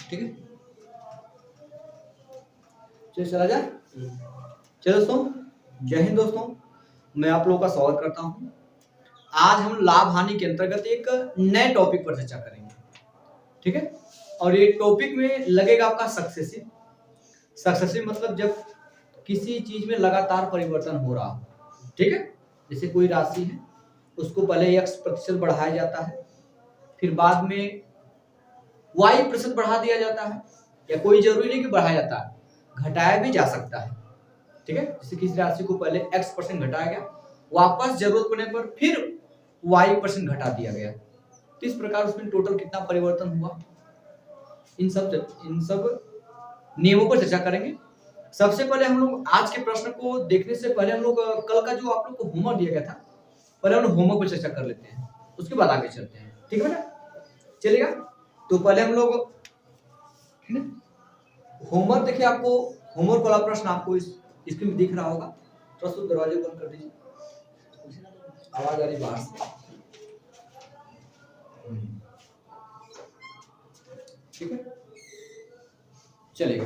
ठीक है, चलिए चला जाए। चलो दोस्तों, जय हिंद दोस्तों, मैं आप लोगों का स्वागत करता हूं। आज हम लाभ हानि के अंतर्गत एक नए टॉपिक पर चर्चा करेंगे, ठीक है। और ये टॉपिक में लगेगा आपका सक्सेसिव। सक्सेसिव मतलब जब किसी चीज में लगातार परिवर्तन हो रहा हो, ठीक है। जैसे कोई राशि है, उसको पहले x% बढ़ाया जाता है, फिर बाद में y% बढ़ा दिया जाता है, या कोई जरूरी नहीं कि बढ़ाया जाता है, घटाया भी जा सकता है, ठीक है। जैसे किसी राशि को पहले x% घटाया गया, वापस जरूरत पड़ने पर फिर y% घटा दिया गया, तो इस प्रकार उसमें टोटल कितना परिवर्तन हुआ, इन सब नियमों पर चर्चा करेंगे। सबसे पहले हम लोग आज के प्रश्न को देखने से पहले हम लोग कल का जो आप लोग को होमवर्क दिया गया था, पहले हम लोग होमवर्क पर चर्चा कर लेते हैं, उसके बाद आगे चलते हैं, ठीक है बेटा, चलेगा। तो पहले हम लोग होमवर्क देखिए, आपको होमवर्क वाला प्रश्न आपको इस स्क्रीन में दिख रहा होगा। थोड़ा सा दरवाजे बंद कर दीजिए, आवाज आ रही बाहर से, ठीक है, चलेगा।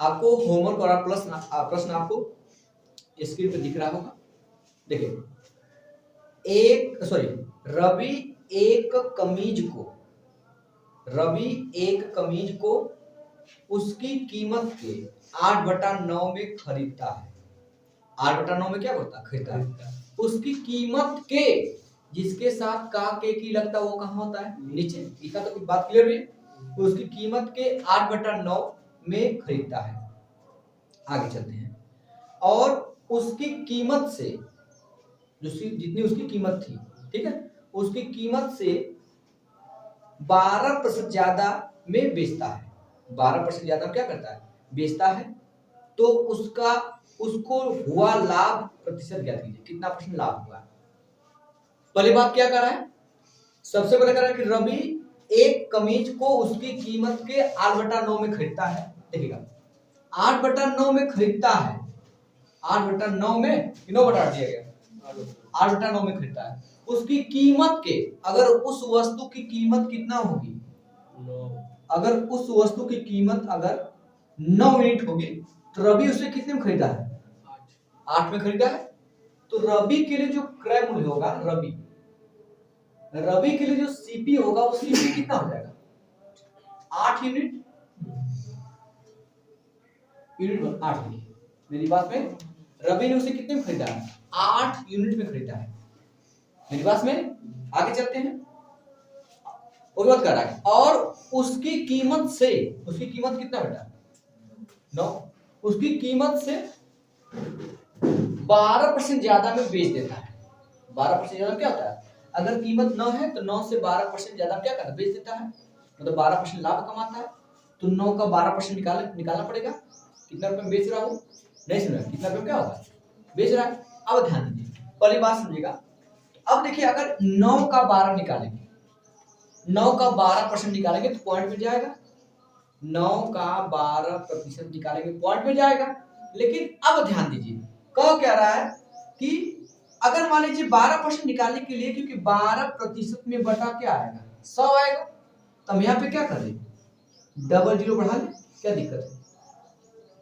आपको होमवर्क वाला प्रश्न आपको स्क्रीन पे दिख रहा होगा। देखिए, रवि एक कमीज को उसकी कीमत के 8/9 में खरीदता है। 8/9 में क्या करता है? खरीदता है। उसकी कीमत के, जिसके साथ का के की लगता है वो कहाँ होता है? नीचे। इसका तो बात क्लियर हुई। तो उसकी कीमत के 8/9 में खरीदता है। आगे चलते हैं। और उसकी कीमत से, जितनी उसकी कीमत थी, ठीक है, उसकी कीमत से 12% ज्यादा में बेचता है। 12% ज्यादा क्या करता है? बेचता है। तो उसको हुआ लाभ प्रतिशत ज्ञात कीजिए, कितना % लाभ हुआ। पहली बात क्या कर रहा है? सबसे पहले कर रहा है कि रवि एक कमीज को उसकी कीमत के 8/9 में खरीदता है। देखिएगा, 8/9 में खरीदता है, 8/9 में 9 बटा दिया गया, 8/9 में खरीदता है। उसकी कीमत के, अगर उस वस्तु की कीमत कितना होगी, अगर उस वस्तु की कीमत अगर 9 यूनिट होगी, तो रवि उसे कितने में खरीदा है? 8 में खरीदा है। तो रवि के लिए जो क्रय मूल्य होगा, रवि के लिए जो सीपी होगा, वो सीपी कितना हो जाएगा? 8 यूनिट। 8 मेरी बात में, रवि ने उसे कितने में खरीदा है? 8 यूनिट में खरीदा है। मेरी बात में आगे चलते हैं। वो बात कर रहा है, और उसकी कीमत से, उसकी कीमत कितना बेटा? 9। उसकी कीमत से 12% ज्यादा में बेच देता है। 12% ज्यादा क्या होता है? अगर कीमत 9 है तो 9 से 12% ज्यादा क्या करता है? बेच देता है, मतलब 12% लाभ कमाता है। तो 9 का 12% निकालना पड़ेगा। कितना रुपए में बेच रहा हूं? नहीं सुना, कितना रुपए क्या होगा? बेच रहा है। अब ध्यान दीजिए, पहली बात समझिएगा। अब देखिए, अगर 9 का 12 निकालेंगे, 9 का 12% निकालेंगे तो पॉइंट में जाएगा। 9 का 12% निकालेंगे पॉइंट में जाएगा। लेकिन अब ध्यान दीजिए, कह क्या रहा है कि अगर मान लीजिए 12% निकालने के लिए, क्योंकि 12% में बटा क्या आएगा? 100 आएगा। तो हम यहाँ पे क्या कर लें? डबल जीरो बढ़ा लें, क्या दिक्कत है?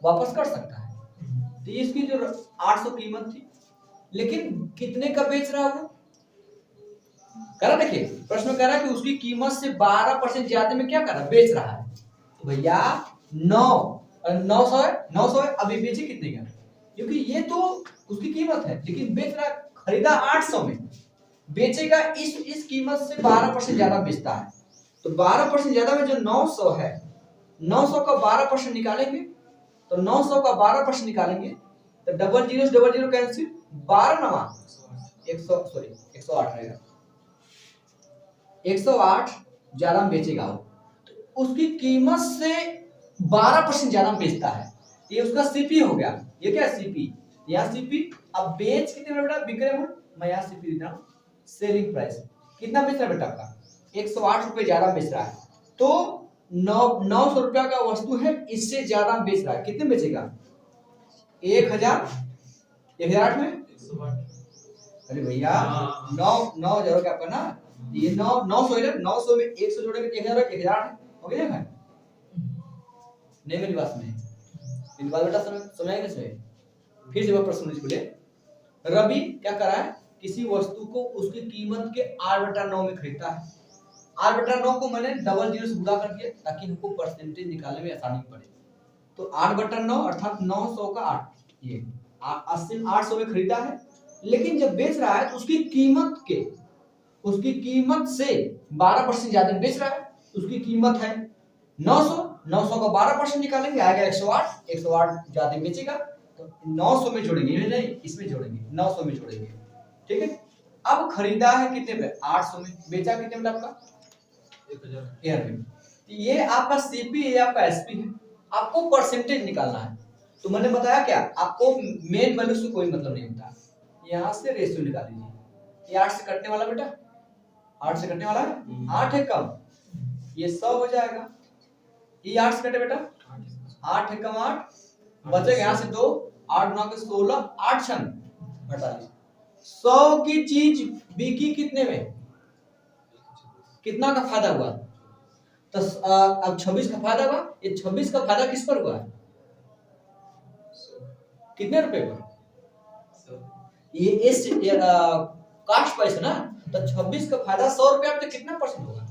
वापस कर सकता है। तो इसकी जो 800 कीमत थी, लेकिन कितने का बेच रहा है? कह रहा, देखिए प्रश्न कह रहा है कि उसकी कीमत से 12% ज्यादा में क्या कर रहा है? बेच रहा है। तो भैया 900 है, अभी बेचे कितने का? क्योंकि ये तो उसकी कीमत है, लेकिन बेच रहा, खरीदा 800 में, बेचेगा इस कीमत से 12% ज्यादा बेचता है। तो 12% ज्यादा में जो 900 है, 900 का 12% निकालेंगे, तो 900 का 12% निकालेंगे तो डबल जीरो कैंसिल, 12 नवा 108 रहेगा। 108 ज्यादा में बेचेगा वो, तो उसकी कीमत से 12% ज्यादा में बेचता है। ये उसका सीपी हो गया। ये क्या सीपी? यहाँ सीपी। अब बेच कितने में बेटा? विक्रय मूल्य। मैं यहाँ सीपी देता हूँ, सेलिंग प्राइस। कितना बेच रहा है बेटा? आपका 108 रुपए ज्यादा बेच रहा है। तो 900 रुपया का वस्तु है, इससे ज्यादा बेच रहा है। कितने बेचेगा? 1000। 1008 में, अरे भैया 9,000 का आपका ना ये 900 है ना, 900 में 100 जोड़ेंगे 1000 हो गया ना। नहीं मेरी बात में मेरी बात बेटा समझ आएगा नहीं। फिर से मैं प्रश्न बोले, रवि क्या कर रहा है, किसी वस्तु को उसकी कीमत के 8/9 में खरीदता है। 8/9 को मैंने डबल जीरो से गुणा कर दिया ताकि हमको परसेंटेज निकालने में आसानी पड़े। तो 8/9 अर्थात 900 का 8, ये 800 में खरीदा है, लेकिन जब बेच रहा है तो उसकी कीमत से 12% ज्यादा बेच रहा है। उसकी कीमत है 900, 900 का 12% निकालेंगे आएगा 108, 108 ज्यादा बेचेगा तो 900 में जोड़ेंगे, नहीं इसमें जोड़ेंगे, 900 में जोड़ेंगे, ठीक है। अब खरीदा है कितने पे, 800 में, बेचा कितने में आपका 1000 में। ये आपका सीपी है, आपका एसपी है, आपको परसेंटेज निकालना है। तो मैंने बताया क्या, आपको मेन वैल्यू से कोई मतलब नहीं होता, यहाँ से रेशियो निकाल लीजिए। ये 8 से कटने वाला बेटा, 8 से कटने वाला है, 8 है कम, ये 100 हो जाएगा। ये 8 से कटे बेटा, 8 है कम 8, बचेगा यहाँ से 2, 8 9 के 16, 8 6 48। 100 की चीज बिकी कितने में, कितना का फायदा हुआ, तो अब 26 का फायदा हुआ। ये 26 का फायदा किस पर हुआ, कितने रुपए पर, ये इस कास्ट प्राइस है ना, तो 26 का फायदा 100 रुपया में तो कितना परसेंट होगा,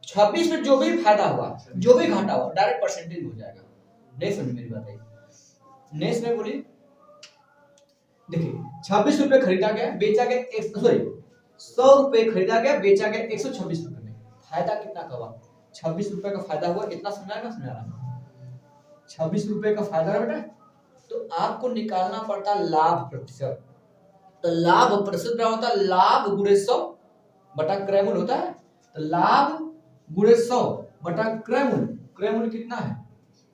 26 में जो भी फायदा हुआ जो भी घाटा हुआ डायरेक्ट परसेंटेज हो जाएगा। नहीं समझ मेरी बात है, नेक्स्ट में बोलिए, देखिए 26 रुपए खरीदा गया, बेचा गया 100 रुपए खरीदा गया, बेचा गया 126 रुपए में, फायदा कितना का हुआ, 26 रुपए का फायदा हुआ, इतना समझा ना, समझा रहा, 26 रुपए का फायदा है बेटा। तो आपको निकालना पड़ता लाभ प्रतिशत, तो लाभ प्रतिशत क्या होता है, लाभ गुणे 100 बटा क्रयमूल्य होता है। तो लाभ गुणे 100 बटा क्रयमूल्य कितना है,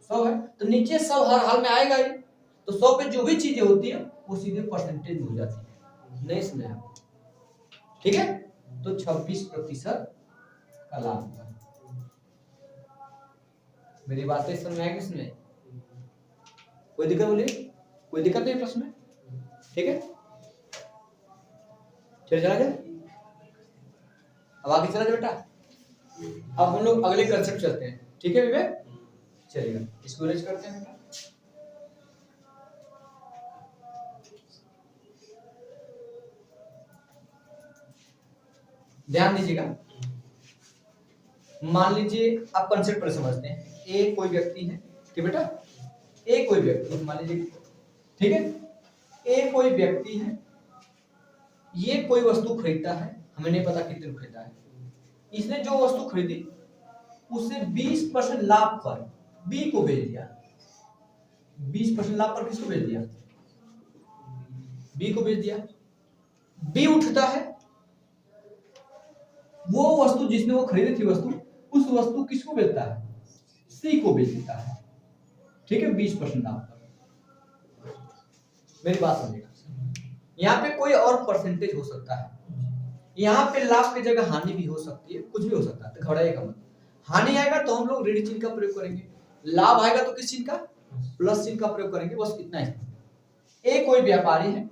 100 है, तो नीचे 100 हर हाल में आएगा ही। तो 100 पे जो भी चीजें होती है वो सीधे परसेंटेज हो जाती है, नहीं समझा, ठीक है। तो 26% का लाभ होगा। मेरी बातें समझ में आएगी इसमें, कोई दिक्कत बोलिए, कोई दिक्कत नहीं प्रश्न में, ठीक है। चला जाए, अब आगे चला जाए बेटा। अब हम लोग अगले कंसेप्ट चलते हैं, ठीक है विवेक, चलिएगा इसको रेज करते हैं बेटा। ध्यान दीजिएगा, मान लीजिए आप कंसेप्ट पर समझते हैं। ए कोई व्यक्ति है, ठीक बेटा, ए कोई व्यक्ति मान लीजिए, ठीक है, ए कोई व्यक्ति है, ये कोई वस्तु खरीदता है, हमें नहीं पता कितने में खरीदा है। इसने जो वस्तु खरीदी उससे 20% लाभ पर बी को बेच दिया। 20% लाभ पर किसको बेच दिया, बी को बेच दिया। बी उठता है, वो वस्तु जिसने वो खरीदी थी वस्तु, उस वस्तु किसको बेचता है, सी को बेच देता है, ठीक है, 20% लाभ पर। मेरी बात समझिएगा, यहाँ पे कोई और परसेंटेज हो सकता है, यहाँ पे लाभ की जगह हानि भी हो सकती है, कुछ भी हो सकता है, तो घबराइएगा मत। हानि आएगा तो हम लोग ऋण चिन्ह का प्रयोग करेंगे, लाभ आएगा तो किस चिन्ह का, प्लस चिन्ह का प्रयोग करेंगे, बस इतना ही। एक कोई व्यापारी है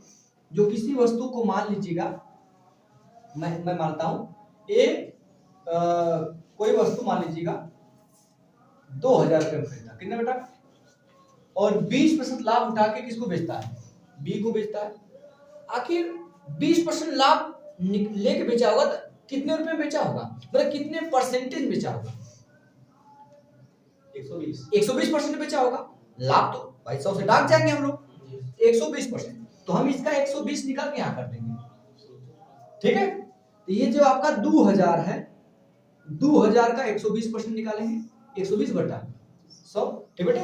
जो किसी वस्तु को, मान लीजिएगा मैं मानता हूं कोई वस्तु मान लीजिएगा 2000 रुपये में खरीदा, कितने बेटा, और 20% लाभ उठा के किसको बेचता है, बी को बेचता है। आखिर 20% लाभ लेके बेचा होगा तो कितने रुपए में बेचा होगा, मतलब कितने परसेंटेज बेचा होगा, 120% बेचा होगा। लाभ तो भाई 100 से डाक जाएंगे हम लोग, 120%, तो हम इसका 120 निकाल के यहाँ कर देंगे, ठीक है। तो ये जो आपका 2000 है, 2000 का 120% निकालेंगे, 120 बटा 100, ठीक बेटा,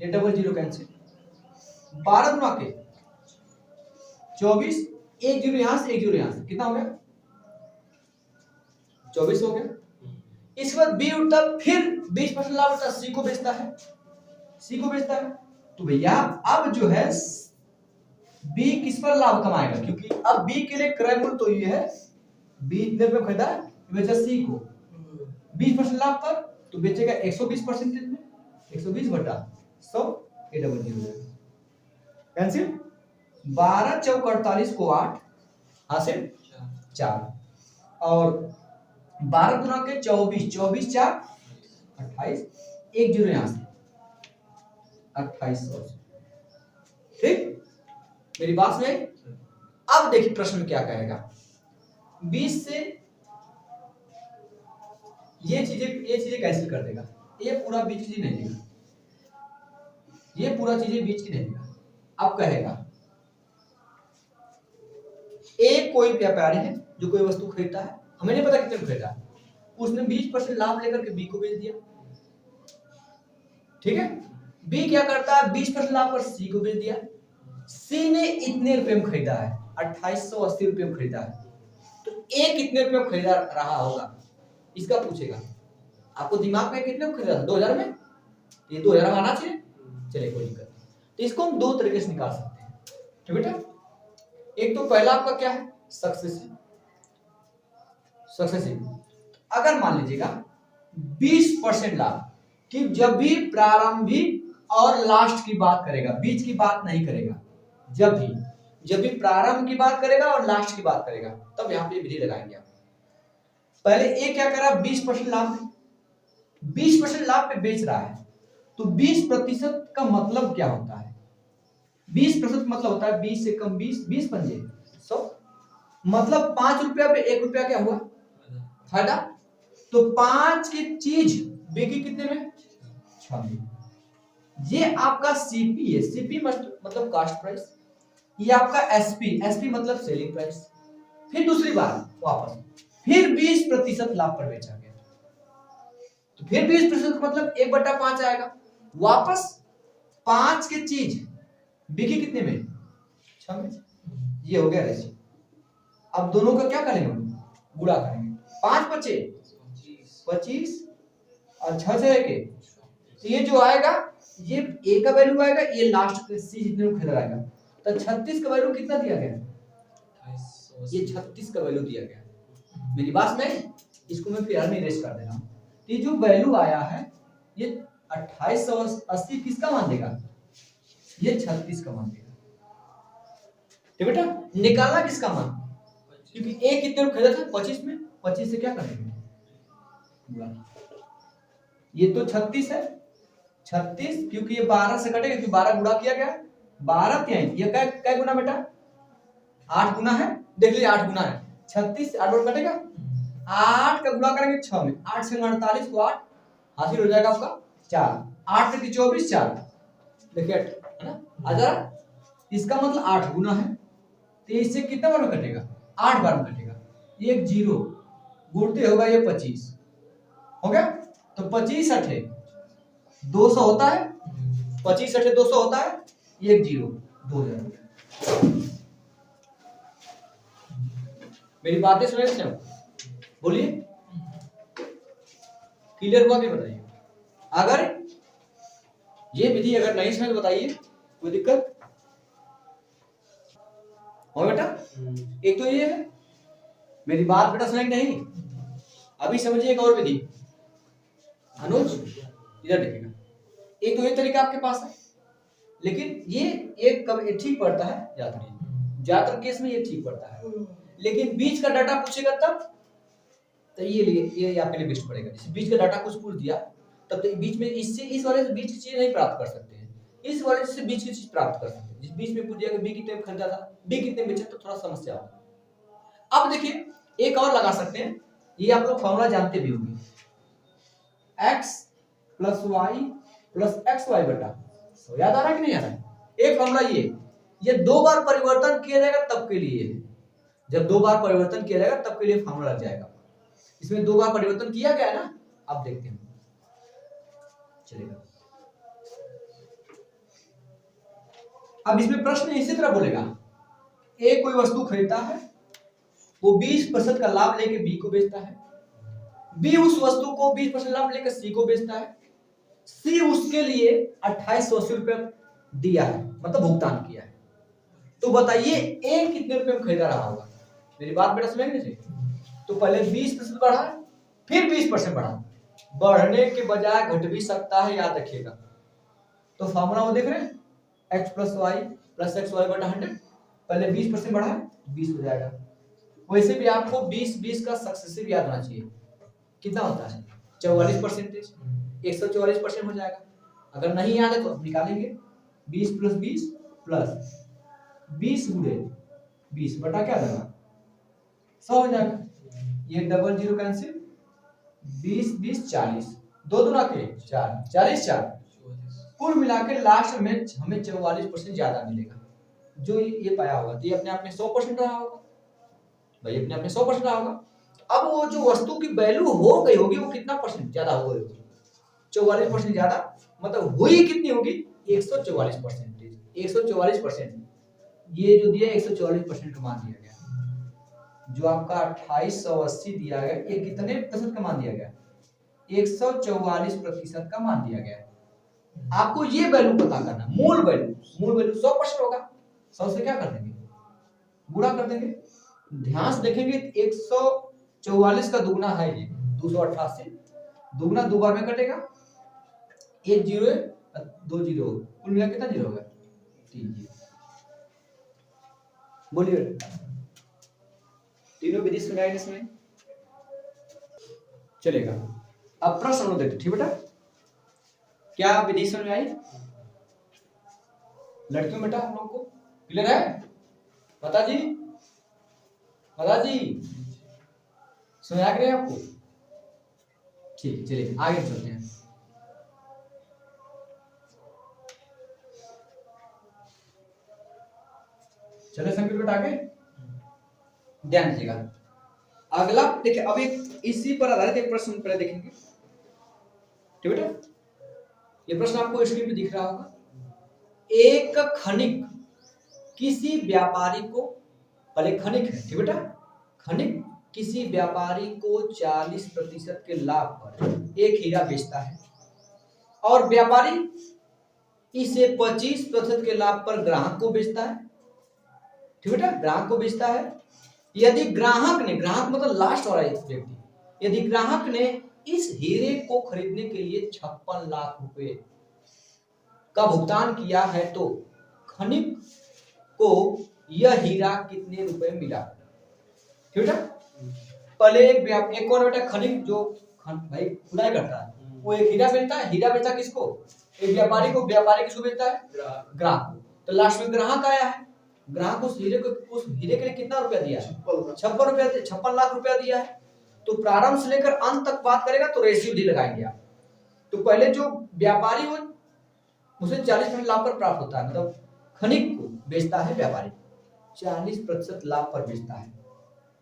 ये डबल जीरो कैंसिल, 12 गुना के 24, एक जीरो यहां से एक जीरो यहां से, कितना हो गया, 24 हो गया। इसके बाद बी उठता, फिर 20% लाभ उठता, सी को बेचता है, सी को बेचता है। तो भैया अब जो है बी किस पर लाभ कमाएगा, क्योंकि अब बी के लिए क्रय मूल्य तो ये है, बी इतने रुपए खरीदा है, बेचा सी को 20% लाभ पर, तो बेचेगा 120% में, 120 बटा 100, ये डबल जीरो कैंसिल। 12 चौक 48 को 8, हासिल 4 और 12 गुना के 24, 24 4 28, एक जीरो यहां से 2800। ठीक, मेरी बात में। अब देखिए प्रश्न में क्या कहेगा, 20 से ये चीजें कैंसिल कर देगा, ये पूरा बीच की नहीं देगा, ये पूरा चीजें बीच की नहीं देगा। अब कहेगा ए कोई व्यापारी है जो कोई वस्तु खरीदता है, हमें नहीं पता कितने खरीदा, उसने 20% लाभ लेकर के बी को बेच दिया। ठीक है, बी क्या करता है, 20% लाभ पर सी को बेच दिया। सी ने इतने रुपए में खरीदा है, 2880 रुपए में खरीदा है, तो ए कितने रुपए में खरीदा रहा होगा, इसका पूछेगा। आपको दिमाग में कितने में खरीदा था, 2000 में, ये 2000 आना चाहिए। चलिए कोई दिक्कत नहीं, तो इसको हम दो तरीके से निकाल सकते हैं। ठीक बेटा, एक तो पहला आपका क्या है, सक्सेसिव। अगर मान लीजिएगा 20% लाभ, कि जब भी प्रारंभिक और लास्ट की बात करेगा, बीच की बात नहीं करेगा, जब भी प्रारंभ की बात करेगा और लास्ट की बात करेगा, तब यहां पे विधि लगाएंगे आप। पहले ए क्या कर रहा है, 20% लाभ, 20% लाभ पे बेच रहा है, तो 20% का मतलब क्या होता है, 20% मतलब होता है 20 से कम 20 पंजे 100, मतलब 5 रुपया पे 1 रुपया क्या हुआ, फायदा। तो 5 की चीज बिकी कितने में, 6 में। ये आपका सीपी है, सीपी मतलब कास्ट प्राइस, ये आपका एसपी मतलब सेलिंग प्राइस। फिर दूसरी बार वापस फिर 20% लाभ पर बेचा गया, तो फिर 20% मतलब 1/5 आएगा, वापस 5 की चीज बिकी कितने में, 6 में। ये हो गया रेशियो। अब दोनों का क्या करेंगे, गुणा करेंगे, 5 बचे 25 और 6 से 1, तो ये जो आएगा, ये ए का वैल्यू आएगा, ये लास्ट सी जितने में खरीदा आएगा, तो 36 का वैल्यू कितना दिया गया, ये 36 का वैल्यू दिया गया। मेरी बात में, इसको मैं फिर में इरेज कर दे रहा हूं। ये जो वैल्यू आया है, ये 2880 किसका मान देगा, ये 36 का मान देगा। ठीक बेटा, निकालना किसका मान, क्योंकि ए कितने में खरीदा था, 25 में, 25 से क्या करेंगे, ये तो 36 है, 36 क्योंकि ये 12 से कटेगा, क्योंकि 12 गुणा किया गया, 12 3, ये क्या गुना बेटा, 8 गुना है, देख लीजिए 8 गुना है, 36 से 8 और कटेगा, 8 का गुणा करेंगे 6 में, 8 से 48 को 8 हासिल हो जाएगा आपका 4, 8 से 24 4, देखिए है ना, आ इसका मतलब 8 गुना है, तो इससे कितना बार में कटेगा, 8 बार में कटेगा, एक जीरो गुणते होगा ये 25 हो गया, तो 25 8 200 होता है, 25 8 200 होता है, एक जीरो 2000। मेरी बातें सुन रहे, बोलिए क्लियर हुआ कि बताइए। अगर ये विधि अगर नहीं समझ बताइए, कोई दिक्कत हो बेटा। एक तो ये है, मेरी बात बेटा समझ नहीं, अभी समझिए एक और विधि। अनुज इधर देखिएगा, एक तो ये तरीका आपके पास है, लेकिन ये एक कब ठीक पड़ता है, ज्यादातर केस में ये ठीक पड़ता है, लेकिन बीच का डाटा पूछेगा तब, तो ये आपके लिए बेस्ट पड़ेगा। जैसे बीच का डाटा कुछ पूछ दिया, तब तो बीच में इससे इस वाले से बीच की चीज नहीं प्राप्त कर सकते हैं, इस वाले से बीच की चीज प्राप्त कर सकते हैं। जिस बीच में पूछ दिया कि बी कितने में खरीदा था, बी कितने में बेचा, तो थोड़ा समस्या होगा। अब देखिए एक और लगा सकते हैं, ये आप लोग फॉर्मूला जानते भी होंगे, x plus Y plus X Y बटा, याद आ रहा है कि नहीं आ रहा है। एक फॉर्मूला ये 2 बार परिवर्तन किया जाएगा तब के लिए, जब 2 बार परिवर्तन किया जाएगा तब के लिए फॉर्मूला लग जाएगा। इसमें 2 बार परिवर्तन किया गया है ना, अब देखते हैं, चलेगा। अब इसमें प्रश्न इसी तरह बोलेगा, ए कोई वस्तु खरीदता है, वो 20% का लाभ लेके बी को बेचता है, बी उस वस्तु को 20% लाभ लेकर सी को बेचता है, सी उसके लिए 2880 रुपए दिया है, मतलब भुगतान किया है। तो बताइए ए कितने रुपए में खरीदा रहा होगा। मेरी बात बेटा समझ लीजिए, तो पहले 20% बढ़ा, फिर 20% बढ़ा, बढ़ने के बजाय घट भी सकता है, याद रखिएगा। तो फॉर्मूला वो देख रहे हैं, x plus Y plus X Y बटा 100, पहले 20% बढ़ा 20 हो जाएगा, वैसे भी आपको 20-20 का सक्सेसिव याद होना चाहिए। कितना होता है 44%, 144% हो जाएगा। अगर नहीं याद है तो अब निकालेंगे 20 + 20 प्लस 20 × 20 बटा क्या देगा 100 हो जाएगा। ये डबल जीरो कैंसिल, 20 20 40, 2 दूना के 4, 40 4, कुल मिला के लास्ट में हमें 44% ज्यादा मिलेगा। जो ये पाया होगा तो ये अपने आप में 100% रहा होगा भाई, अपने आप में 100% रहा होगा। अब वो जो वस्तु की वैल्यू हो गई होगी वो कितना परसेंट ज्यादा हो गई होगी 44% ज्यादा, मतलब हुई कितनी होगी 144%। 144%, ये जो दिया 144% का मान दिया गया। जो आपका 2880 दिया गया ये कितने प्रतिशत का मान दिया गया 144% का मान दिया गया। आपको ये वैल्यू पता करना, मूल वैल्यू 100% होगा। 100 से क्या कर देंगे गुणा कर देंगे। ध्यान से देखेंगे 144 का दुगना है ये 288, दुगना 2 बार में कटेगा, 1 जीरो 2 जीरो, कुल मिला कितना जीरो होगा 3 जीरो। बोलिए तीनों विधि सुनाई इसमें चलेगा। अब प्रश्न हम देखते ठीक बेटा, क्या विधि समझ में आई लड़कियों बेटा हम लोग को क्लियर है? पता जी सुना रहे आपको? ठीक, चलिए आगे चलते हैं। चले संकेत बेटा आगे ध्यान दीजिएगा। अगला देखिए, अब एक इसी पर आधारित एक प्रश्न पहले देखेंगे ठीक बेटा। ये प्रश्न आपको स्क्रीन पे दिख रहा होगा। एक खनिक किसी व्यापारी को, पहले खनिक है ठीक बेटा, खनिक किसी व्यापारी को 40% के लाभ पर एक हीरा बेचता है और व्यापारी इसे 25% के लाभ पर ग्राहक को बेचता है ठीक बेटा, ग्राहक को बेचता है। यदि ग्राहक ने, ग्राहक मतलब लास्ट वाला व्यक्ति, यदि ग्राहक ने इस हीरे को खरीदने के लिए 56 लाख रुपए का भुगतान किया है तो खनिक को यह हीरा कितने रुपए मिला ठीक है। पहले एक कौन बेटा खनिक जो भाई खुदाई करता है, वो एक हीरा बेचता है। हीरा बेचता किसको? एक व्यापारी को। व्यापारी किसको बेचता है? ग्राहक को। तो लास्ट में ग्राहक आया है, ग्राहक उस हीरे के लिए कितना रुपया दिया है 56 लाख रुपया दिया है। तो प्रारंभ से लेकर अंत तक बात करेगा तो रेशियो डी लगाएंगे आप। तो पहले जो व्यापारी हो उसे 40% लाभ पर प्राप्त होता है, मतलब खनिक को बेचता है व्यापारी 40% लाभ पर बेचता है।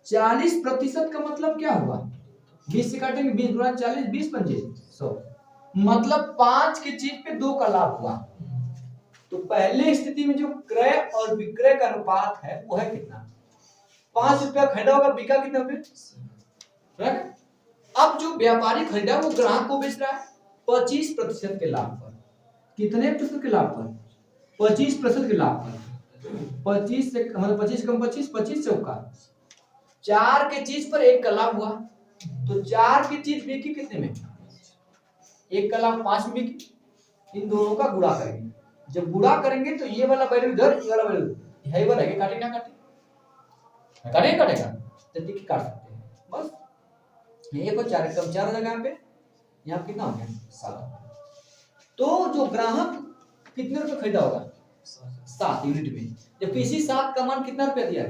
40% का मतलब क्या हुआ 20 से काटेंगे 20 गुणा 40 20 पंजे 100, मतलब 5 की चीज पे 2 का लाभ हुआ। तो पहले स्थिति में जो क्रय और विक्रय का अनुपात है वो है कितना 5 रुपया खरीदा होगा, बिका कितने रुपए। अब जो व्यापारी खरीदा वो ग्राहक को बेच रहा है 25% के लाभ पर। कितने प्रतिशत के लाभ पर 25% के लाभ पर। 25 से मतलब 25 कम 25 25 चौका 4 के चीज पर 1 का लाभ हुआ। तो 4 की चीज बिकी कितने में 1 का लाभ 5 में बिकी। इन दोनों का गुणा करेंगे, जब गुणा करेंगे तो ये वाला वैल्यू इधर, ये वाला वैल्यू यही वाला है, काटे ना काटेगा तो देखिए काट सकते हैं बस। ये 1 और 4 कम 4 हो जाएगा यहाँ पे कितना हो गया 7। तो जो ग्राहक कितने रुपए खरीदा होगा 7 यूनिट में, जबकि इसी 7 का मान कितना रुपया दिया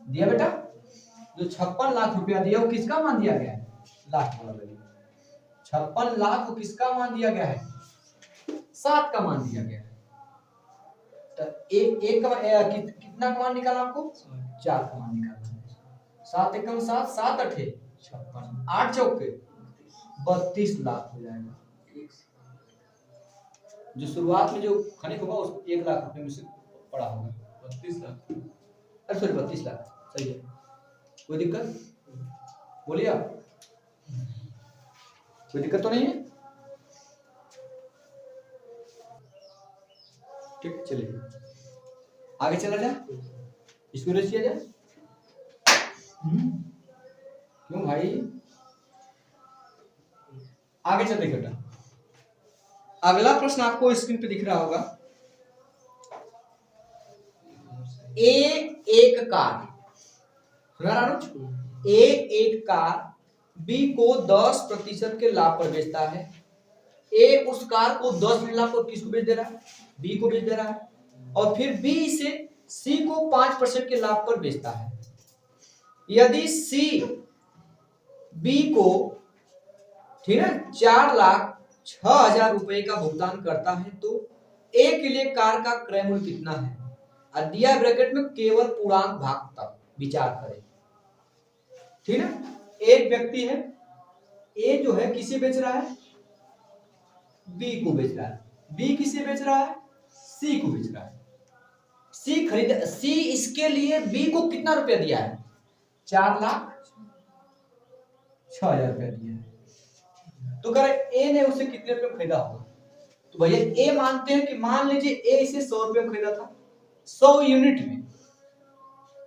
दिया बेटा, जो 56 लाख रुपया दिया वो किसका मान दिया गया है लास्ट वाला वैल्यू 56 लाख को किसका मान दिया गया है 7 का मान दिया गया है। तो एक का कितना का मान निकाला आपको 4 का मान निकालना है। 7 एकम 7 7 8 56 8 चौके 32 लाख हो जाएगा। जो शुरुआत में जो खनिक होगा उसको 1 लाख रुपए में से पड़ा होगा 32 लाख, अरे सॉरी 32 लाख सही है। कोई दिक्कत बोलिए आप, कोई दिक्कत तो नहीं है? ठीक चलिए आगे चला जाए, इसको रेस किया जाए। क्यों भाई आगे चलते बेटा। अगला प्रश्न आपको स्क्रीन पे दिख रहा होगा। एक कार ए एक कार बी को 10% के लाभ पर बेचता है। ए उस कार को 10 लाख पर किसको बेच दे रहा है? बी को बेच दे रहा है। और फिर बी इसे सी को 5% के लाभ पर बेचता है। यदि सी बी को ठीक है 4,06,000 रुपए का भुगतान करता है तो ए के लिए कार का क्रय मूल्य कितना है? और दिया ब्रैकेट में केवल पूर्णांक भाग तक विचार करें। ठीक है, एक व्यक्ति है, ए जो है किसे बेच रहा है? बी को बेच रहा है। बी किसे बेच रहा है? सी को बेच रहा है। सी इसके लिए बी को कितना रुपया दिया है? 4,06,000 रुपया दिया है। तो कह रहे ए ने उसे कितने रुपए में खरीदा होगा? तो भैया ए मानते हैं कि मान लीजिए ए इसे 100 रुपए में खरीदा था, 100 यूनिट में,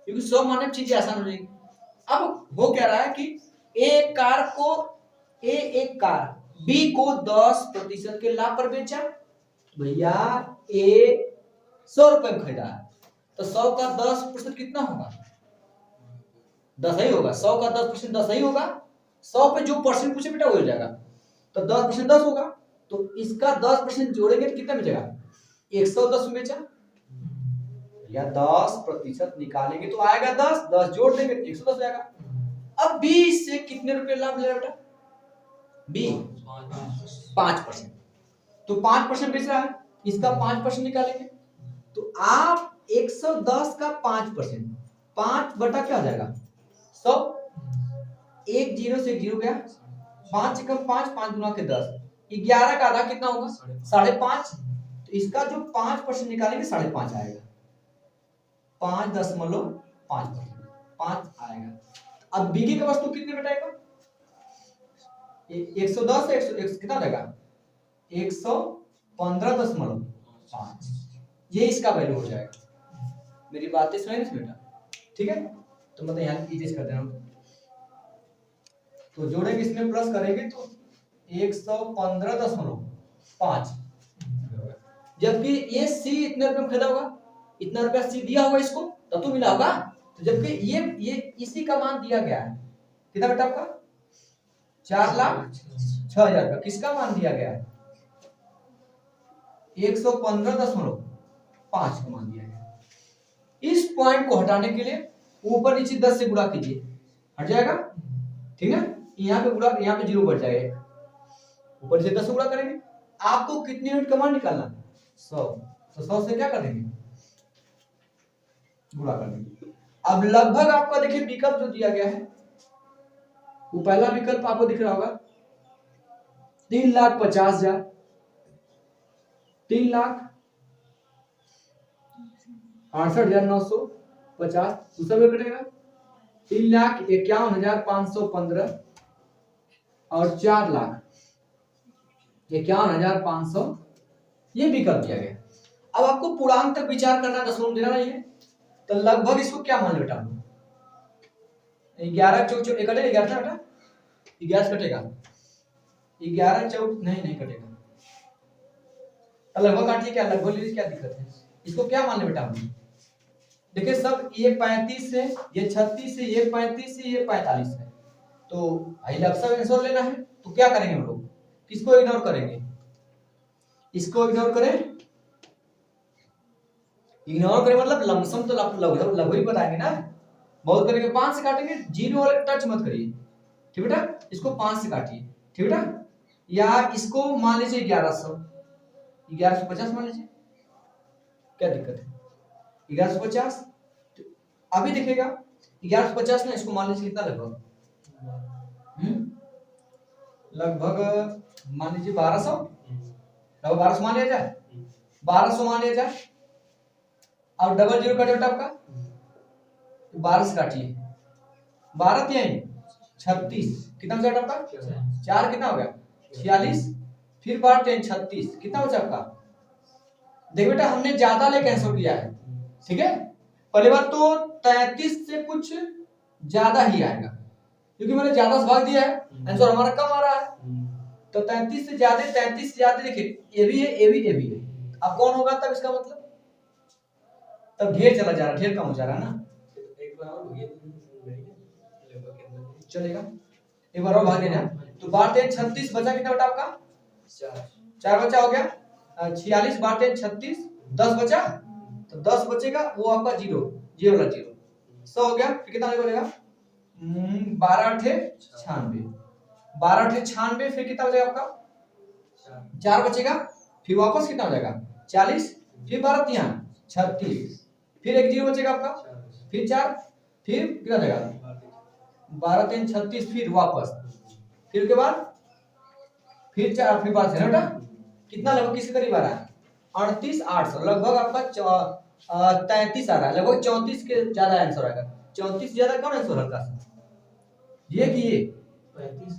क्योंकि 100 माने चीजें आसान हो जाएगी। अब वो कह रहा है कि एक कार बी को 10% के लाभ पर बेचा। भैया ए 100 रुपए में खरीदा है तो 100 का 10% कितना होगा? 10 ही होगा। 100 का 10% 10 ही होगा। 100 पे जो परसेंट पूछे बेटा वो हो जाएगा, तो 10% 10 होगा। तो इसका 10% जोड़ेंगे तो कितना बचेगा? 110 में बेचा या 10% निकालेंगे तो आएगा 10, 10 जोड़ देंगे तो 110 हो जाएगा। अब बी से कितने रुपए लाभ ले रहा बेटा? बी 5%, तो 5% बेच रहा है, इसका 5% निकालेंगे तो आप 110 का 5%, 5 बटा क्या हो जाएगा? 100। एक जीरो से एक जीरो गया, 5 से कम 5, 5 गुना के 10, 11 का आधा कितना होगा? 5.5। तो इसका जो 5% निकालेंगे 5.5 आएगा। 5.5%, 5 आएगा। अब बीगी का वस्तु कितने बेटाएगा? 110 से 100 कितना जाएगा? 115.5, ये इसका वैल्यू हो जाएगा। मेरी बातें समझ बेटा? ठीक है, तो मतलब यहाँ इरेज कर देना। तो जोड़ेंगे, इसमें प्लस करेंगे तो 115.5, जबकि ये सी इतने रुपए में खरीदा होगा, इतना रुपया सी दिया होगा इसको तब तो मिला होगा। तो जबकि ये इसी का मान दिया गया है कितना बेटा आपका? 4,06,000 का। किसका मान दिया गया है? 115.5 का मान दिया गया। इस पॉइंट को हटाने के लिए ऊपर नीचे 10 से गुणा कीजिए, हट जाएगा। ठीक है, यहाँ पे गुणा, यहाँ पे 0 बढ़ जाएगा, ऊपर से 10 से गुणा करेंगे। आपको कितने यूनिट का मान निकालना? 100। तो 100 से क्या करेंगे? गुणा कर देंगे। अब लगभग आपका देखिए विकल्प जो दिया गया है, वो पहला विकल्प आपको दिख रहा होगा 3,50,000, 3,68,950। दूसरा भी कटेगा 3,51,515 और 4,51,500, ये विकल्प दिया गया। अब आपको पूर्णांक तक विचार करना, दशमलव देना नहीं है, तो लगभग इसको क्या मान बेटा? 11 चौक चौक कटेगा, 11 था बेटा, 11 से कटेगा, 11 चौक नहीं कटेगा, लगभग काटिए। क्या लगभग लीजिए, क्या दिक्कत है? इसको क्या मान ले बेटा हम? देखिए सब, ये 35 है, ये 36 है, ये 35 है, ये 45 है, तो भाई लमसम आंसर लेना है। तो क्या करेंगे हम लोग? किसको इग्नोर करेंगे? इसको इग्नोर करें। इग्नोर करें मतलब लमसम तो लगभग ही बताएंगे ना। बहुत करेंगे 5 से काटेंगे, 0 वाले टच मत करिए। ठीक बेटा, इसको 5 से काटिए। ठीक बेटा, या इसको मान लीजिए 1150 मान लीजिए, क्या दिक्कत है? 1150 अभी दिखेगा 1150 ना, इसको मान लीजिए कितना लगभग? लगभग मान लीजिए 1200, लगभग 1200 मान लिया जाए, 1200 मान लिया जाए। और डबल जीरो कटे आपका, 12 से काटिए, 12 3 36, कितना बचा आपका? 4 कितना हो गया? 46, फिर 12 3 36, कितना बचा आपका? देखो बेटा, हमने ज्यादा लेके आंसर किया है। ठीक है, पहली बात तो 33 से कुछ ज्यादा ही आएगा, क्योंकि मैंने ज्यादा से भाग दिया है, आंसर हमारा कम आ रहा है। तो 33 से ज्यादा, 33 से ज्यादा देखिए, ए भी है, ए भी है। अब कौन होगा तब? इसका मतलब तब ढेर चला जा रहा है, ढेर कम हो जा रहा है ना। चलेगा। एक बार और भाग देना। तो 12 3 36 बचा कितना बेटा आपका? 4 बचा हो गया। 46 12 3 36 10 बचा, तो 10 बचेगा वो आपका 0 ये वाला 0 100 हो गया। फिर कितना बचेगा? 12 8 96 12 8 96 फिर कितना बचेगा आपका? 4 बचेगा। फिर वापस कितना हो जाएगा? 40 फिर 12 3 36 फिर एक 0 बचेगा आपका, फिर 4 फिर कितना बचेगा? 12 3 36 फिर वापस, फिर के बाद फिर 4 फिर 5 है बेटा। कितना लगभग किसके करीब आ रहा है? 38 800 लगभग आपका 33 आ रहा है, लगभग 34 के ज्यादा आंसर आएगा। 34 ज्यादा कौन आंसर हल्का सा? ये कि ये 35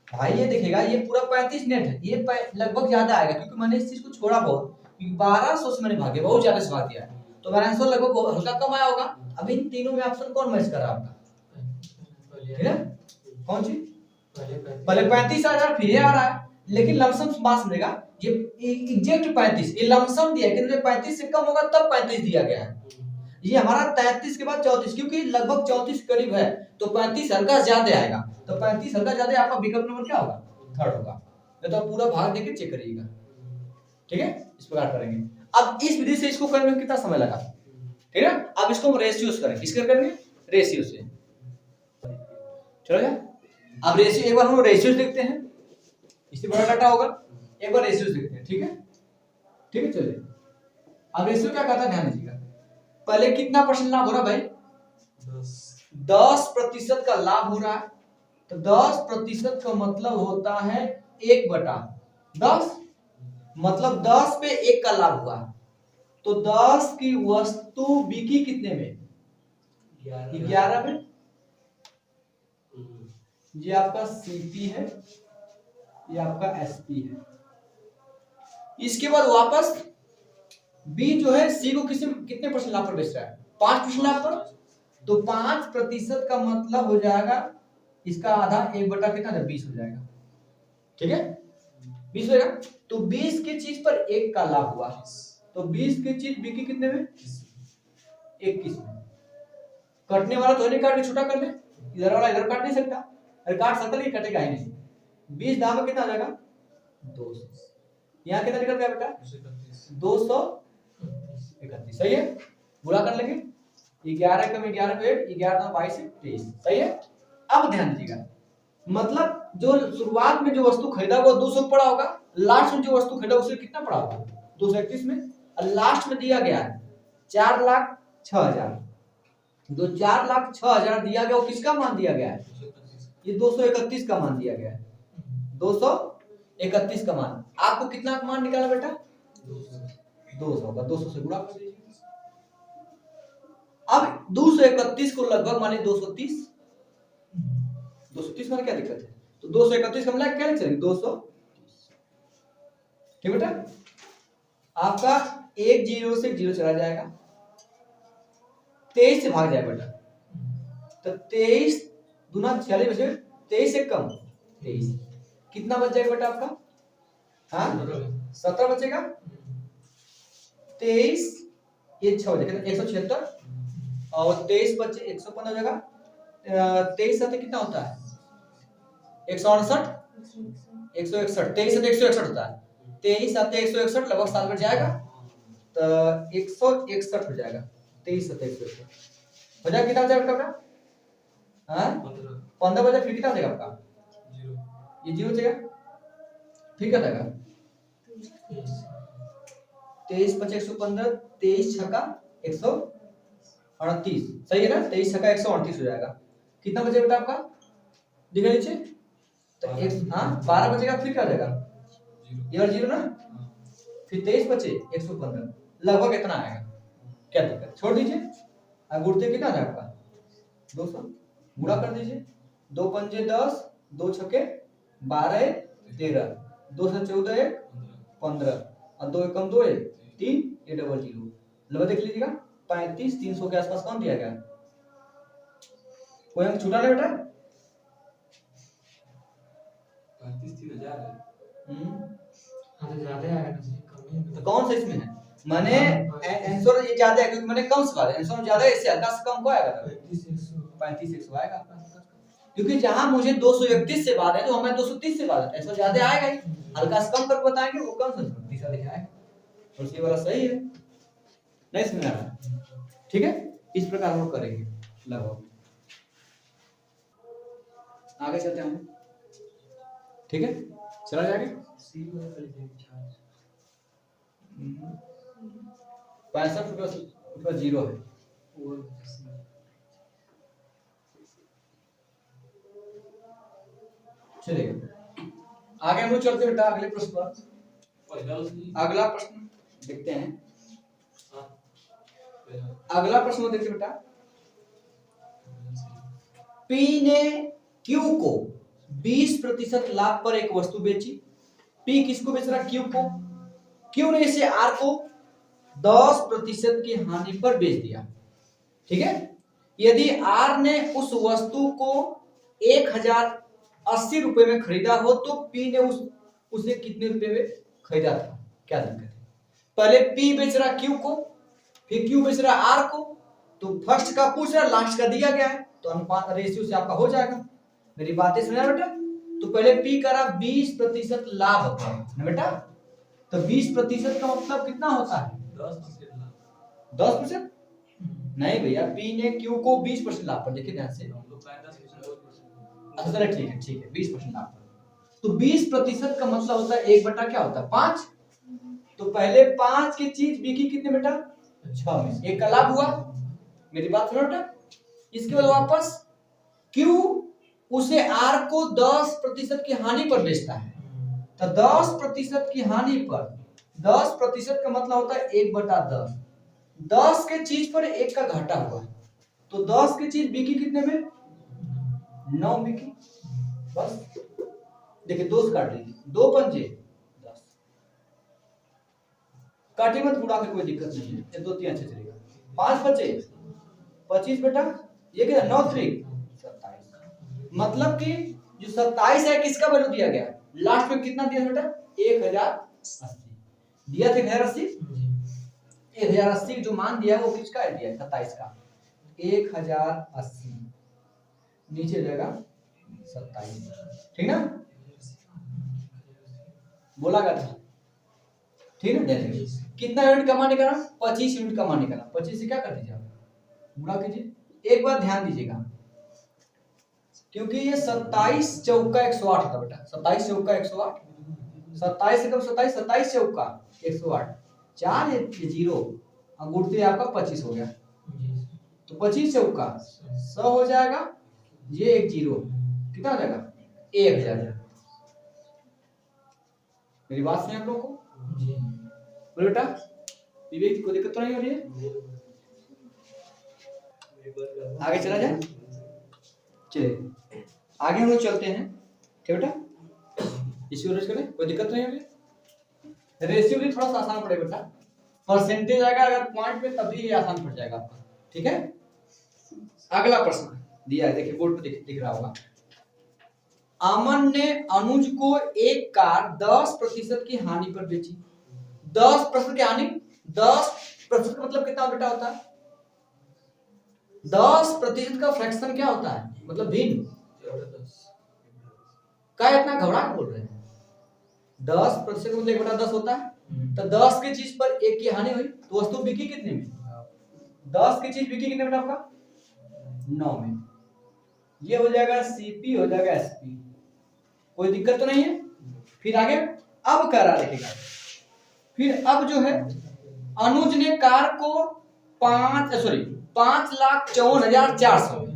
भाई ये देखिएगा ये पूरा 35 नेट है, ये लगभग ज्यादा आएगा क्योंकि मैंने इस चीज को छोड़ा बहुत, 1200 से मैंने भागे बहुत ज्यादा से भाग दिया है, तो मेरा आंसर लगभग हल्का कम आया होगा। अब इन तीनों में ऑप्शन कौन मैच कर रहा है आपका? ठीक है कौन सी? पहले 35 आ रहा फिर ये आ रहा है, लेकिन लमसम बात समझेगा ये एग्जैक्ट 35 ये लमसम दिया है कि 35 से कम होगा तब 35 दिया गया है। ये हमारा 33 के बाद 34 क्योंकि लगभग 34 करीब है तो 35 हल्का ज्यादा आएगा, तो 35 हल्का ज्यादा आपका विकल्प नंबर क्या होगा? थर्ड होगा। तो पूरा भाग देके चेक करिएगा, ठीक है इस प्रकार करेंगे। अब इस विधि से इसको करने में कितना समय लगा? ठीक है अब इसको हम रेशियो से करेंगे, किसके करेंगे? रेशियो से। चलो अब रेशियो एक बार हम रेशियो देखते हैं, इससे बड़ा डाटा होगा, एक बार रेशियो देखते हैं। ठीक है ठीक है चलिए। अब रेशियो क्या कहता है ध्यान दीजिएगा। पहले कितना परसेंट लाभ हो रहा है भाई? 10% का लाभ हो रहा है, तो 10% का मतलब होता है 1/10 मतलब 10 पे 1 का लाभ हुआ, तो 10 की वस्तु बिकी कितने में? 11 में। ये आपका सीपी है, ये आपका एसपी है। इसके बाद वापस बी जो है सी को कितने परसेंट लाभ पर बेच रहा है? 5% लाभ पर, तो 5% का मतलब हो जाएगा इसका आधा 1 कितना है? 20 हो जाएगा। ठीक है 20 हो जाएगा, तो 20 की चीज पर 1 का लाभ हुआ, तो 20 की चीज बिकी कितने में? 21 में। कटने वाला तो नहीं, काट के छोटा कर ले, इधर वाला इधर काट नहीं सकता, अरे काट सकता नहीं कटेगा ही नहीं। 20 दाम में कितना आ जाएगा? 200। यहाँ कितना निकल गया बेटा? 231। सही है, बुरा कर लेंगे 11 कम 11 पे 11 22 23। सही है। अब ध्यान दीजिएगा, मतलब जो शुरुआत में जो वस्तु खरीदा वो 200 पड़ा होगा, लास्ट में जो वस्तु खरीदा उससे कितना पड़ा होगा? 231 में, और लास्ट में दिया गया है 4,06,000। जो 4,06,000 दिया गया वो किसका मान दिया गया है? ये 231 का मान दिया गया है, 231 का मान। आपको कितना का मान निकाला बेटा? 200 का 200 से गुणा कर दीजिए। अब 231 को लगभग माने 230 में क्या दिक्कत है? तो 231 का मतलब क्या लिख सकते? 200। ठीक बेटा, आपका 1 0 से 0 चला जाएगा, 23 से भाग जाएगा बेटा, तो 23 दूना 46 बचे, 23 से कम 23 कितना बच जाएगा बेटा आपका? हाँ 17 बचेगा। 23 ये 6 हो जाएगा 176, और 23 बचे 115 हो जाएगा। 23 साथ कितना होता है? 168 161। 23 साथ 161 होता है, 23 साथ 161 लगभग 7 बच जाएगा, तो 161 हो जाएगा। 23 साथ 161 हो जाएगा, कितना बचेगा बेटा? हाँ 15 बचा, फिर कितना हो जाएगा आपका? ये 0 बचेगा, फिर क्या जाएगा? 23 5 115, 23 छक्का 138। सही है ना, 23 छक्का 138 हो जाएगा। कितना बचेगा बेटा आपका? दिखा नीचे, तो एक 12 बचेगा, फिर क्या हो जाएगा? ये और 0 ना, फिर 23 बचे 115 लगभग इतना आएगा। क्या दिक्कत? छोड़ दीजिए, गुणते कितना है आपका? 200 गुणा कर दीजिए, 2 पंजे 10, 2 छक्के 12 13, 2 से 14 15, और 2 एकम 2 3, ये डबल 0 लगभग देख लीजिएगा 35 300 के आसपास कौन दिया गया? कोई अंक छूटा नहीं बेटा? 35 3000 है। तो ज्यादा आएगा ना, कम नहीं। तो कौन सा इसमें है? माने आंसर ये ज्यादा है क्योंकि मैंने कम सवाल है, आंसर ज्यादा है, इससे हल्का से कम को आएगा, 35 100 35 100 आएगा आपका। क्योंकि जहां मुझे 231 से बाद है तो हमें 230 से बाद है, ऐसा ज्यादा आएगा ही। हल्का से कम करके बताएंगे वो कम से तीसरा दिखाएगा, तो ये वाला सही है। नहीं समझ आ रहा? ठीक है, इस प्रकार हम लोग करेंगे लगभग। आगे चलते हैं हम, ठीक है, चला जाएगा। 65 रुपया 0 है। चलिए आगे हम लोग चलते बेटा अगले प्रश्न पर। अगला प्रश्न देखते हैं। अगला प्रश्न देखते बेटा, पी ने क्यू को 20% लाभ पर एक वस्तु बेची। पी किसको बेच रहा? क्यू को। क्यू ने इसे आर को 10% की हानि पर बेच दिया। ठीक है, यदि आर ने उस वस्तु को 1080 रुपए में खरीदा हो तो पी ने उसे कितने रुपए में खरीदा था? क्या दिक्कत है? पहले पी बेच रहा क्यू को, फिर क्यू बेच रहा आर को, तो फर्स्ट का पूछ रहा, लास्ट का दिया गया है, तो अनुपात रेशियो से आपका हो जाएगा। मेरी बातें समझा बेटा? तो पहले पी करा 20% लाभ पर बेटा, तो 20% का मतलब कितना होता है? 10%? नहीं भैया, पी ने क्यू को 20% लाभ पर, देखिए ध्यान से। अच्छा चलो ठीक है 20% लाभ पर, तो 20% का मतलब होता है 1 बटा क्या होता है? 5। तो पहले 5 की चीज बिकी कितने बेटा? 6 में, 1 का लाभ हुआ। मेरी बात सुनो बेटा, इसके बाद वापस क्यू उसे आर को 10% की हानि पर बेचता है, तो 10% की हानि पर 10% का मतलब होता है 1/10। 10 के चीज पर 1 का घाटा हुआ, तो 10 की चीज बिकी कितने में? 9 बिकी। बस देखिए 2 से काट लीजिए, 2 पंजे 10, काटे मत बुढ़ा के, कोई दिक्कत नहीं है, ये 2 3 अच्छे चलेगा। 5 बचे 25 बेटा, ये क्या? 9 3 27। मतलब कि जो 27 है किसका वैल्यू दिया गया? लास्ट में कितना दिया बेटा? 1080 दिया था। 1080 1080 जो मान दिया वो किसका है? दिया 27 का। 1080 नीचे जाएगा 27, ठीक ना? बोला गया था, ठीक है। देखिए कितना यूनिट कमाने का? 25 यूनिट कमाने का। 25 से क्या कर दीजिए आप, गुणा कीजिए। एक बार ध्यान दीजिएगा, क्योंकि ये 27 चौका 108 था बेटा, 27 चौका 108, 27 से कम 27, 27 चौका 108, 4 0 अंगूठे आपका 25 हो गया, तो 25 चौका 100 हो जाएगा, ये 1 0 कितना हो जाएगा? 1000। मेरी बात सुनिए आप लोगों को? बोलो बेटा, विवेक को दिक्कत तो नहीं हो रही है? आगे चला जाए, चलिए आगे हम लोग चलते हैं, ठीक बेटा? इसी रेस करें, कोई दिक्कत नहीं हो रही। रेशियो भी थोड़ा सा आसान पड़ेगा बेटा, परसेंटेज आएगा अगर पॉइंट में तभी ये आसान पड़ जाएगा आपका, ठीक है? अगला प्रश्न दिया है, देखिए बोर्ड पे दिख रहा होगा। अमन ने अनुज को एक कार 10% की हानि पर बेची। 10% की हानि, 10% का मतलब कितना बेटा होता है? 10% का फ्रैक्शन क्या होता है? मतलब भिन्न। क्या इतना घबरा के बोल रहे हैं? 10% मतलब 1/10 होता है, तो 10 की चीज पर 1 की हानि हुई, तो वस्तु बिकी कितने में? 10 की चीज बिकी कितने में आपका? 9 में। ये हो जाएगा सीपी, हो जाएगा एसपी, कोई दिक्कत तो नहीं है? फिर आगे अब कह रहा देखिएगा, फिर अब जो है अनुज ने कार को 5,54,400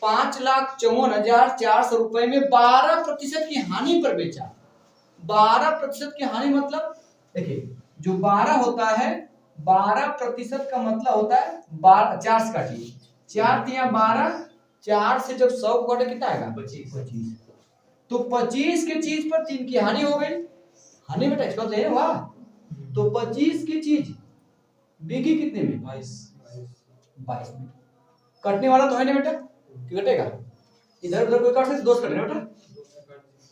5,54,400 रुपए में 12% की हानि पर बेचा। 12% की हानि मतलब देखिए, जो 12 होता है, 12% का मतलब होता है 4 से काटिए, 4 या 12, 4 से जब 100 को काटे कितना आएगा? 25। तो 25 की चीज पर 3 की हानि हो गई। हानि में टैक्स है वाह। तो 25 की चीज बिकी कितने में? 22 में। कटने वाला तो है नहीं बेटा, कि कटेगा? इधर उधर कोई काट सकते, 2 से कटेगा बेटा,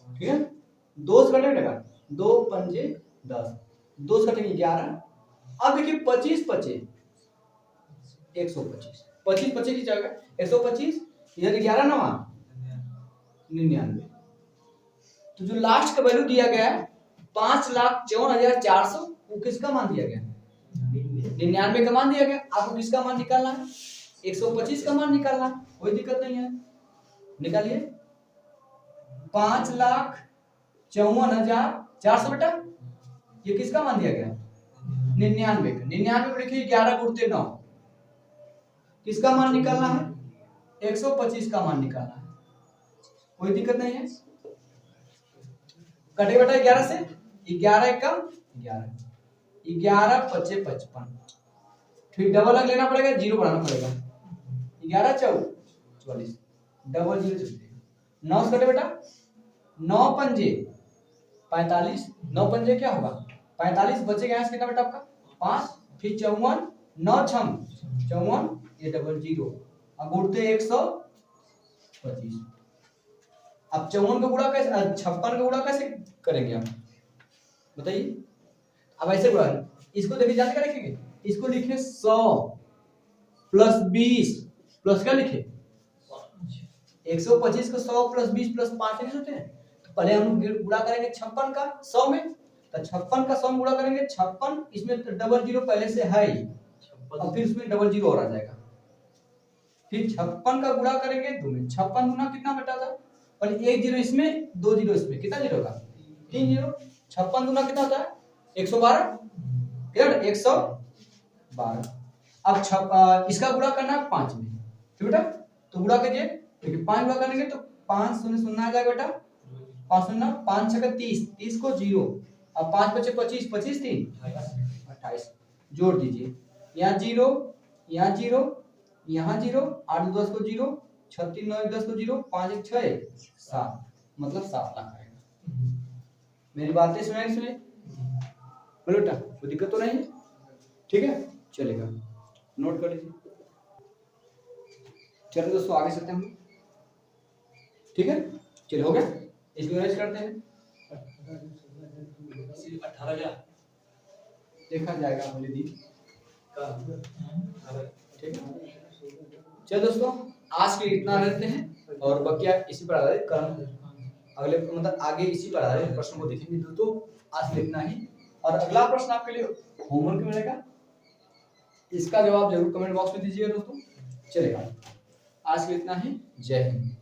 ठीक है? 2 से कटेगा, 2 पंजे 10, 2 से कटेंगे 11। अब देखिए 25 बचे 125, 25 बचे की जाएगा 125, इधर 11 नवा 99। तो जो लास्ट का वैल्यू दिया गया है 5,54,400, वो किसका मान दिया गया? 99 का मान दिया गया। आपको किसका मान निकालना है? 125 का मान निकालना है, कोई दिक्कत नहीं है, निकालिए। 5,54,400 बेटा, ये किसका मान दिया गया? 99 का। 99 में लिखिए 11 गुणते 9, किसका मान निकालना है? 125 का मान निकालना है, कोई दिक्कत नहीं है। कटे बेटा 11 से, 11 एक कम 11, 11 पचे 55, फिर डबल अंक लेना पड़ेगा, जीरो बढ़ाना पड़ेगा, 11 4 44, डबल जीरो चलते 9 से कटे बेटा, 9 पंजे 45, 9 पंजे क्या होगा 45, बचेगा यहाँ से कितना बेटा आपका 5, फिर 54, 9 छम 54, ये डबल जीरो, अब गुणते 125। अब 54 का गुणा कैसे, 56 का गुणा कैसे करेंगे आप बताइए? अब ऐसे गुणा, इसको देखिए जानते क्या लिखेंगे, इसको लिखे 100 प्लस 20 प्लस क्या लिखे 125 को 100 प्लस 20 प्लस 5 नहीं होते हैं। तो पहले हम गुणा करेंगे 56 का 100 में, तो 56 का 100 में गुणा करेंगे 56, इसमें तो डबल जीरो पहले से है ही, और फिर उसमें डबल जीरो और आ जाएगा। फिर 56 का गुणा करेंगे 2 में, 56 गुना कितना बेटा था, पहले एक जीरो इसमें 2 जीरो इसमें, कितना जीरो होगा 3 जीरो। 56 गुना कितना होता है 112, क्लियर 112। अब इसका गुणा करना है 5 में, ठीक बेटा, तो गुणा कीजिए, देखिए 5 गुणा करेंगे तो 5 शून्य शून्य आ जाएगा बेटा, 5 शून्य 5 छक्का 30, 30 को जीरो, अब 5 बचे 25, 25 3 28, जोड़ दीजिए, यहाँ जीरो, यहाँ जीरो, यहाँ जीरो, 8 10 को जीरो, 36 9 10 को जीरो, 5 1 6 7, मतलब 7 लाख आएगा। मेरी बातें सुने बोलो बेटा, कोई दिक्कत तो नहीं है, ठीक है चलेगा, नोट कर लीजिए। चलो दोस्तों आगे चलते हैं हम, ठीक है चलिए हो गया, इसको मैनेज करते हैं। 18,000 देखा जाएगा अगले दिन, ठीक है। चलो दोस्तों आज के इतना रहते हैं, और बकिया इसी पर आधारित कर्म अगले मतलब आगे इसी पर आधारित प्रश्न को देखेंगे दोस्तों। आज के इतना ही, और अगला प्रश्न आपके लिए होमवर्क मिलेगा, इसका जवाब जरूर कमेंट बॉक्स में दीजिएगा दोस्तों। चलेगा, आज के इतना ही, जय हिंद।